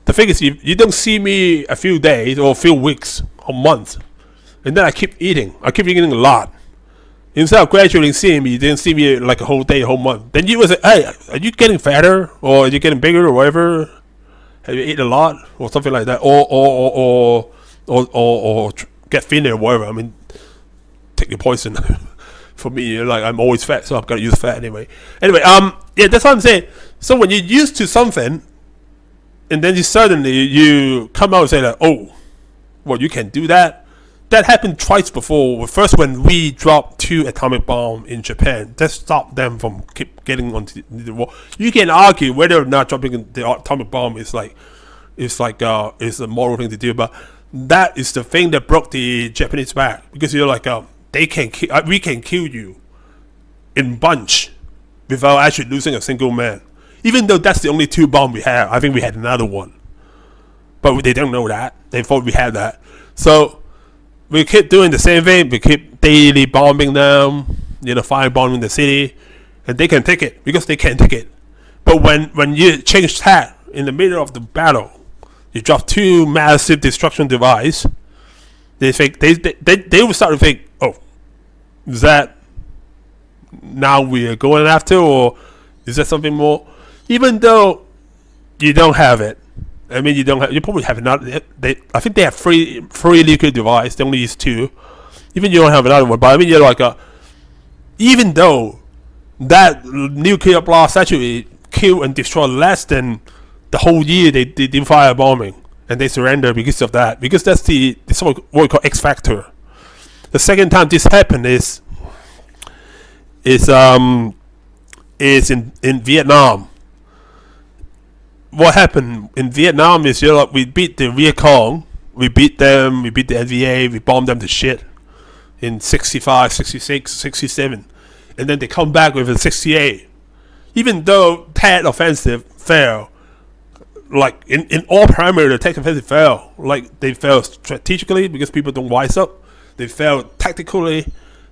the thing is, you don't see me a few days or a few weeks or months, and then I keep eating a lot. Instead of gradually seeing me, you didn't see me like a whole day, a whole month. Then you would say, hey, are you getting fatter, or are you getting bigger, or whatever? Have you eaten a lot, or something like that, or get thinner, or whatever. I mean, take your poison. For me, I'm always fat, so I'm gonna use fat anyway. Anyway, that's what I'm saying. So when you're used to something, and then you come out and say that, oh, well, you can do that. That happened twice before. First, when we dropped 2 atomic bombs in Japan, that stopped them from keep getting onto the war. You can argue whether or not dropping the atomic bomb is a moral thing to do, but that is the thing that broke the Japanese back, because we can kill you in bunch without actually losing a single man. Even though that's the only 2 bombs we have, I think we had another one, but they don't know that. They thought we had that. So we keep doing the same thing. We keep daily bombing them, firebombing the city, and they can take it because they can take it. But when you change tack in the middle of the battle, you drop two massive destruction device. They think they will start to think, oh, is that now we are going after, or is there something more? Even though you don't have it, I mean, you probably have not. I think they have three nuclear device. They only use two. Even you don't have another one, but I mean, you're like even though that nuclear blast actually kill and destroy less than the whole year they did firebombing, and they surrender because of that. Because that's the what we call X factor. The second time this happened is in Vietnam. What happened in Vietnam is we beat the Viet Cong, we beat them, we beat the NVA, we bombed them to shit in 65, 66, 67, and then they come back with a 68. Even though Tet offensive failed, like in all parameters, the Tet offensive failed. Like they failed strategically because people don't wise up. They failed tactically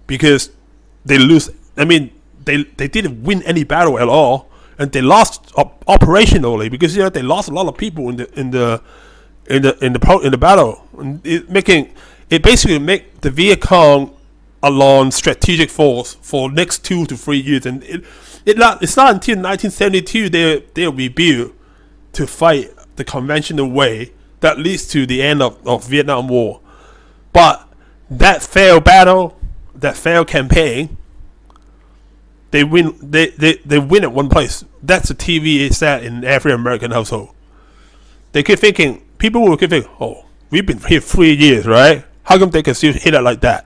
because they lose. I mean, they didn't win any battle at all, and they lost operationally because they lost a lot of people in the battle. And it basically make the Viet Cong a non-strategic force for next 2 to 3 years, and it's not until 1972 they rebuild to fight the conventional way that leads to the end of Vietnam War. But that failed battle, that failed campaign, they win. They win at one place. That's the TV set in every American household. They keep thinking, people will keep thinking, oh, we've been here 3 years, right? How come they can still hit it like that?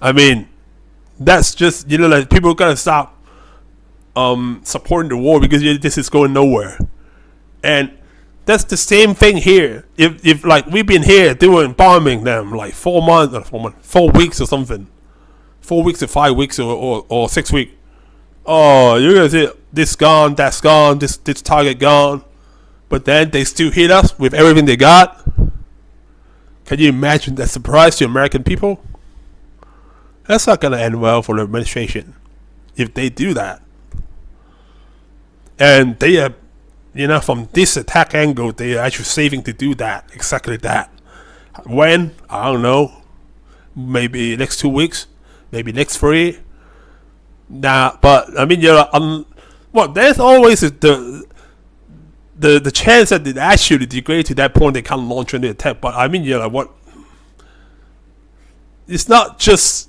I mean, that's just like people gotta stop supporting the war because this is going nowhere. And that's the same thing here. If like we've been here doing bombing them like 4 weeks or something, 4 weeks or 5 weeks or 6 weeks. Oh, you're gonna say this gone, that's gone, this target gone, but then they still hit us with everything they got. Can you imagine that surprise to American people? That's not gonna end well for the administration if they do that. And they are, from this attack angle, they are actually saving to do that, exactly that. When? I don't know. Maybe next 2 weeks, maybe next 3. Nah, but I mean, there's always the chance that it actually degrade to that point they can't launch any attack. But I mean, what? It's not just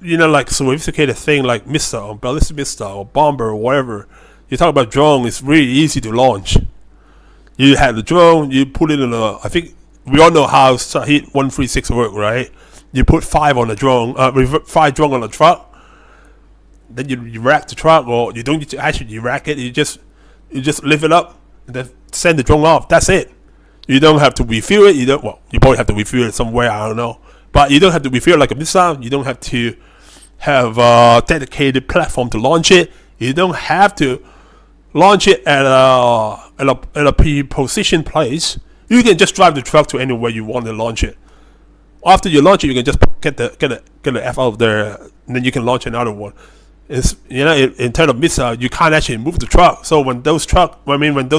like sophisticated thing like missile, ballistic missile, or bomber, or whatever. You talk about drone, it's really easy to launch. You have the drone, you put it in I think we all know how Shahid 136 work, right? You put 5 on the drone, 5 drone on the truck. Then you rack the truck, or you don't need to actually rack it. You just lift it up and then send the drone off. That's it. You don't have to refuel it. You probably have to refuel it somewhere. I don't know. But you don't have to refuel it like a missile. You don't have to have a dedicated platform to launch it. You don't have to launch it at a pre-positioned place. You can just drive the truck to anywhere you want to launch it. After you launch it, you can just get the F out of there, and then you can launch another one. It's in terms of missile, you can't actually move the truck. So when those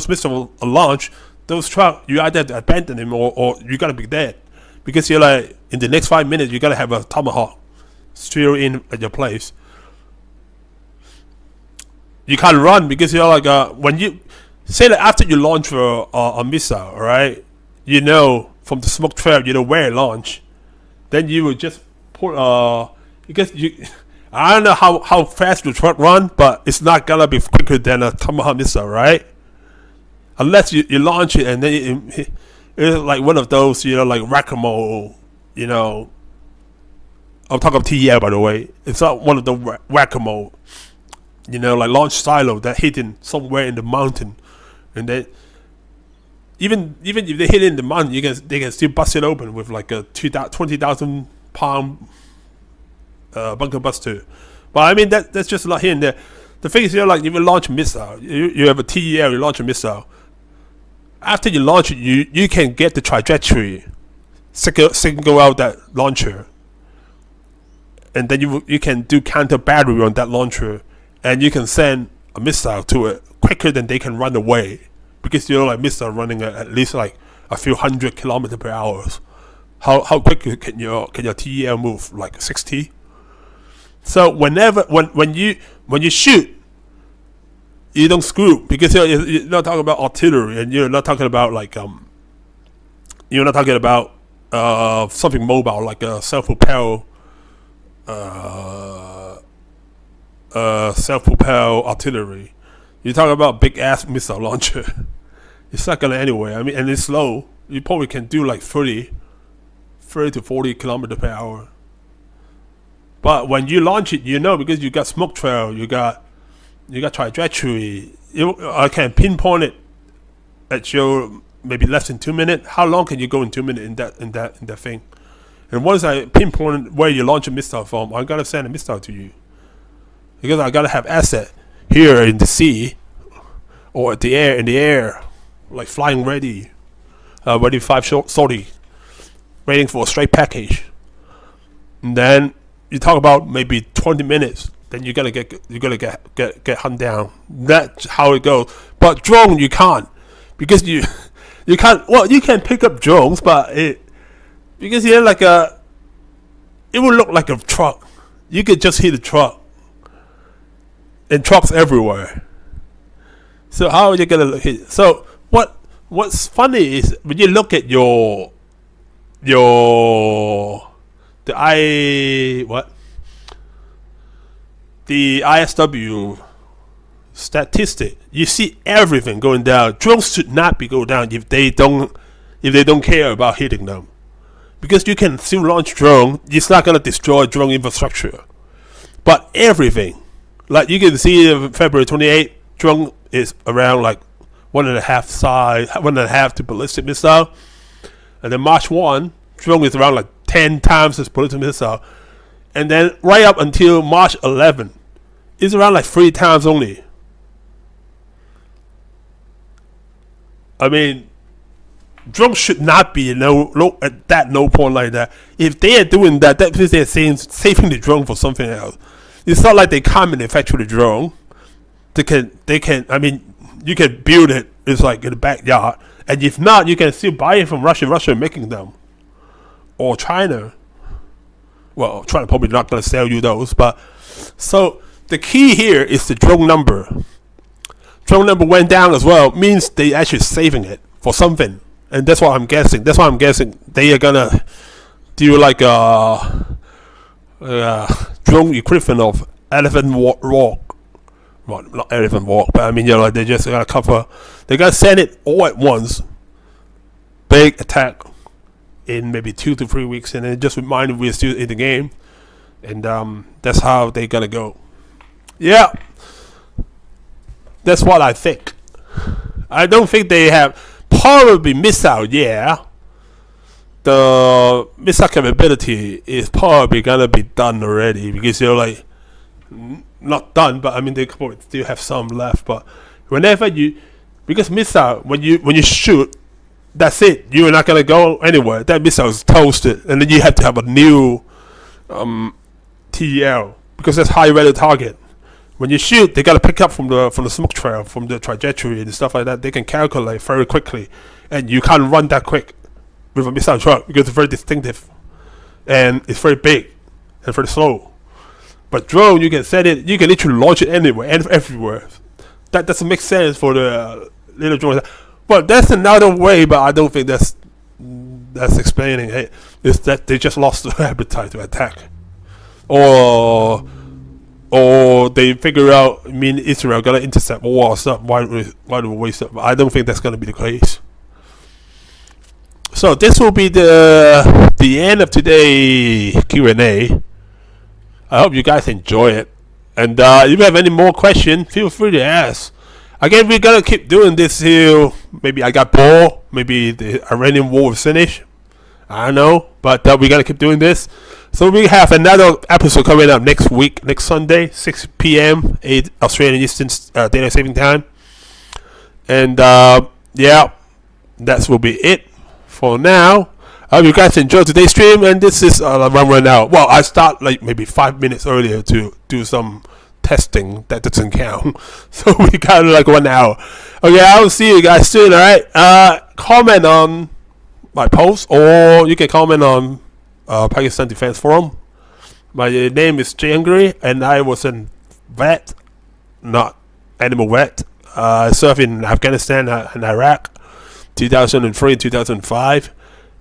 missiles are launched, those trucks, you either have to abandon them or you gotta be dead. Because you're like, in the next 5 minutes, you gotta have a tomahawk still in at your place. You can't run because you're like, when you say that after you launch a missile, right? From the smoke trail, where it launched. Then you would just put because I don't know how fast the truck run, but it's not gonna be quicker than a tomahawk missile, right? Unless you launch it and then it's like one of those, like whack-a-mole, I'm talking TEL, by the way. It's not one of the whack-a-mole, like launch silo that hidden somewhere in the mountain, and then even if they hit it in the mountain, they can still bust it open with like a 20,000 pound bunker buster. But I mean that's just a lot here and there. The thing is, like if you launch a missile, you have a TEL, you launch a missile. After you launch it, you can get the trajectory single out that launcher, and then you can do counter battery on that launcher, and you can send a missile to it quicker than they can run away, because like missile running at least like a few 100 km per hour. How quick can your TEL move? Like 60. So when you shoot, you don't screw, because you're not talking about artillery, and you're not talking about like you're not talking about something mobile like a self-propelled artillery. You're talking about big ass missile launcher. It's not gonna anyway. I mean, and it's slow. You probably can do like 30 to 40 km per hour. But when you launch it, because you got smoke trail, you got trajectory. I can pinpoint it at your maybe less than 2 minutes. How long can you go in 2 minutes in that thing? And once I pinpoint where you launch a missile from, I gotta send a missile to you, because I gotta have asset here in the sea or in the air, like flying ready, ready 540, waiting for a straight package. And then you talk about maybe 20 minutes. Then you're gonna get hunt down. That's how it goes. But drone you can't, because you can't. Well, you can pick up drones, but because it will look like a truck. You could just hit a truck, and trucks everywhere. So how are you gonna hit? So what's funny is when you look at the ISW statistic, you see everything going down. Drones should not be going down if they don't care about hitting them, because you can still launch drone. It's not gonna destroy drone infrastructure, but everything, like you can see, February 28th, drone is around like 1.5 to ballistic missile, and then March 1, drone is around like 10 times as ballistic missile, and then right up until March 11. It's around like 3 times only. I mean, drones should not be at no point like that. If they are doing that, that means they're saving the drone for something else. It's not like they can't manufacture the drone. They can. I mean, you can build it. It's like in the backyard, and if not, you can still buy it from Russia. Russia making them, or China. Well, China probably not gonna sell you those, but so. The key here is the drone number. Drone number went down as well, means they actually saving it for something, and that's what I'm guessing. That's why I'm guessing they are gonna do like a drone equivalent of elephant walk. Well, not elephant walk, but I mean, like they just gotta cover. They gotta send it all at once. Big attack in maybe 2 to 3 weeks, and then just remind we're still in the game, and that's how they gonna go. Yeah, that's what I think. I don't think they have probably missile. Yeah, the missile capability is probably gonna be done already, because they're like not done, but I mean they probably still have some left. But because missile, when you shoot, that's it. You're not gonna go anywhere. That missile is toasted, and then you have to have a new TEL, because that's high value target. When you shoot, they gotta pick up from the smoke trail, from the trajectory and stuff like that. They can calculate very quickly, and you can't run that quick with a missile truck, because it's very distinctive, and it's very big and very slow. But drone, you can set it, you can literally launch it anywhere and everywhere. That doesn't make sense for the little drones. But that's another way. But I don't think that's explaining it. Is that they just lost the appetite to attack, or they figure out, I mean, Israel gonna intercept war or stuff. Why do we waste it? I don't think that's gonna be the case. So this will be the end of today's Q&A. I hope you guys enjoy it. And if you have any more questions, feel free to ask. Again, we're gonna keep doing this till maybe I got bored. Maybe the Iranian war is finished. I don't know, but we're gonna keep doing this. So we have another episode coming up next week, next Sunday, 6 p.m. 8 Australian Eastern Daylight Saving Time. And yeah, that will be it for now. I hope you guys enjoyed today's stream, and this is right now. Well, I start like maybe 5 minutes earlier to do some testing. That doesn't count. So we got like 1 hour. Okay, I will see you guys soon. All right. Comment on my post, or you can comment on Pakistan Defense Forum. My name is Jhungary, and I was a vet, not animal vet. I served in Afghanistan and Iraq, 2003 and 2005.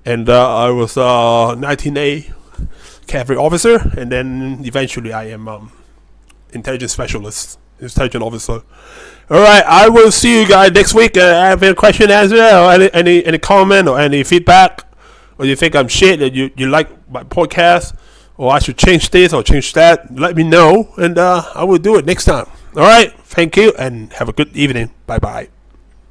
And I was 19A cavalry officer, and then eventually I am intelligence specialist, intelligence officer. All right, I will see you guys next week. Have any question, answer, or any comment or any feedback, or you think I'm shit and you like my podcast, or I should change this or change that? Let me know, and I will do it next time. All right, thank you, and have a good evening. Bye bye.